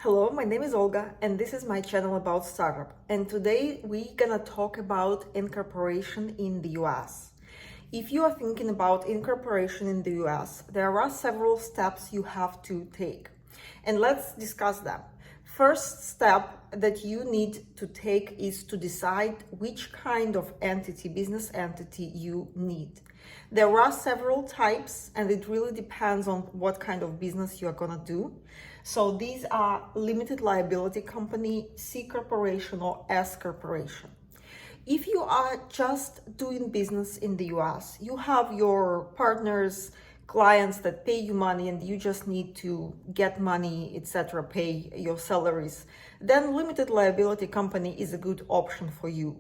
Hello, my name is Olga, and this is my channel about startup. And today we're gonna talk about incorporation in the US. If you are thinking about incorporation in the US, there are several steps you have to take. And let's discuss them. First step that you need to take is to decide which kind of entity, business entity you need. There are several types, and it really depends on what kind of business you are gonna do. So these are limited liability company, C corporation, or S corporation. If you are just doing business in the US, you have your partners, clients that pay you money, and you just need to get money, etc., pay your salaries, then limited liability company is a good option for you.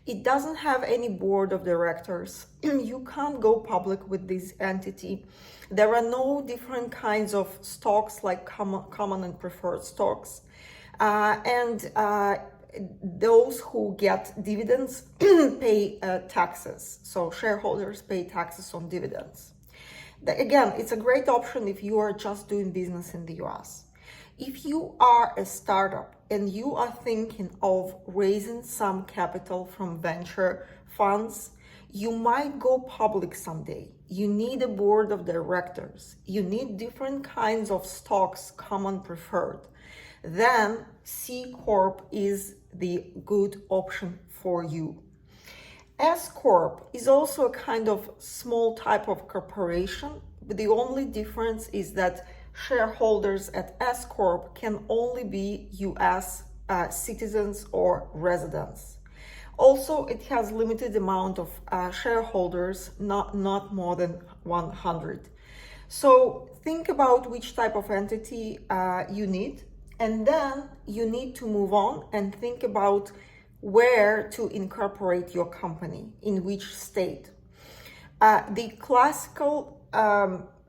It doesn't have any board of directors. You can't go public with this entity. There are no different kinds of stocks like common and preferred stocks. And those who get dividends pay taxes. So shareholders pay taxes on dividends. Again, it's a great option if you are just doing business in the US. If you are a startup and you are thinking of raising some capital from venture funds, you might go public someday. You need a board of directors. You need different kinds of stocks, common, preferred. Then C Corp is the good option for you. S Corp is also a kind of small type of corporation, but the only difference is that shareholders at S Corp can only be US citizens or residents. Also, it has limited amount of shareholders, not more than 100. So think about which type of entity you need, and then you need to move on and think about where to incorporate your company, in which state. The classical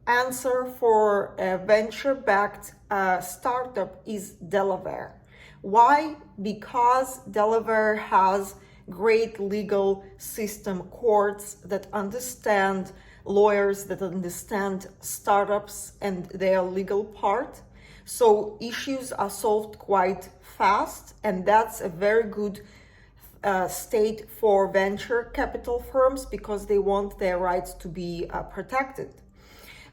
answer for a venture-backed startup is Delaware. Why? Because Delaware has great legal system, courts that understand lawyers, that understand startups and their legal part. So issues are solved quite fast, and that's a very good state for venture capital firms because they want their rights to be protected.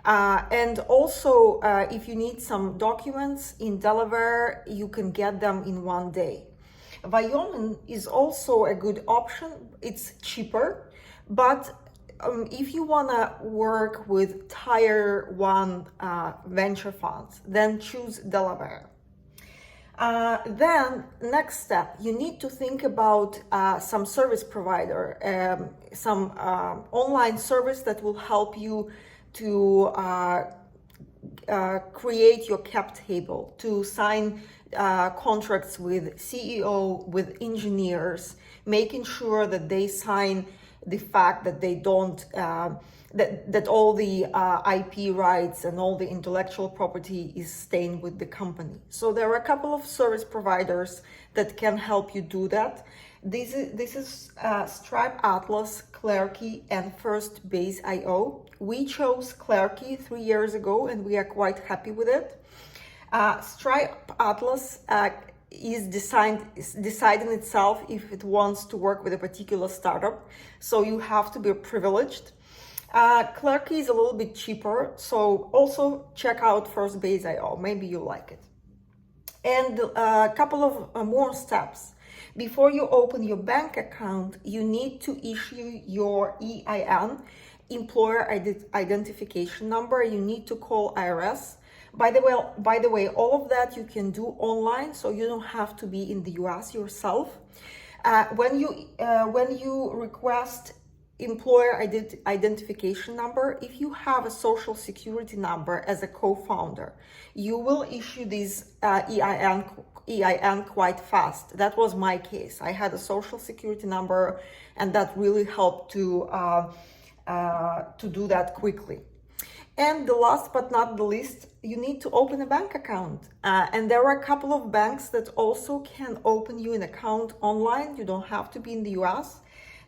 And also, if you need some documents in Delaware, you can get them in one day. Wyoming is also a good option. It's cheaper, but if you want to work with tier one venture funds, then choose Delaware. Then next step, you need to think about some service provider, some online service that will help you to create your cap table, to sign contracts with CEO, with engineers, making sure that they sign the fact that they don't that all the IP rights and all the intellectual property is staying with the company. So there are a couple of service providers that can help you do that. This is Stripe Atlas, Clerky, and First Base IO. We chose Clerky 3 years ago, and we are quite happy with it. Stripe Atlas is deciding itself if it wants to work with a particular startup, so you have to be privileged. Clerky is a little bit cheaper, so also check out First Base IO. Maybe you like it. And a couple of more steps. Before you open your bank account, you need to issue your EIN, Employer Identification Number. You need to call IRS. By the way, all of that you can do online, so you don't have to be in the US yourself. When you request employer identification number, if you have a social security number as a co-founder, you will issue this EIN quite fast. That was my case. I had a social security number, and that really helped to do that quickly. And the last but not the least, you need to open a bank account. And there are a couple of banks that also can open you an account online. You don't have to be in the US.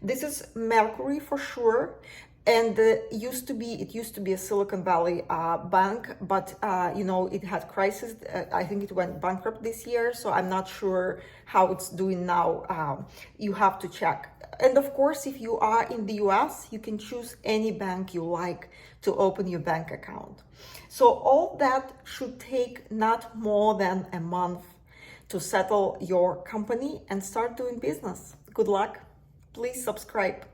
This is Mercury for sure. And it used to be a Silicon Valley bank, but it had crisis. I think it went bankrupt this year, so I'm not sure how it's doing now. You have to check. And of course, if you are in the US, you can choose any bank you like to open your bank account. So all that should take not more than a month to settle your company and start doing business. Good luck. Please subscribe.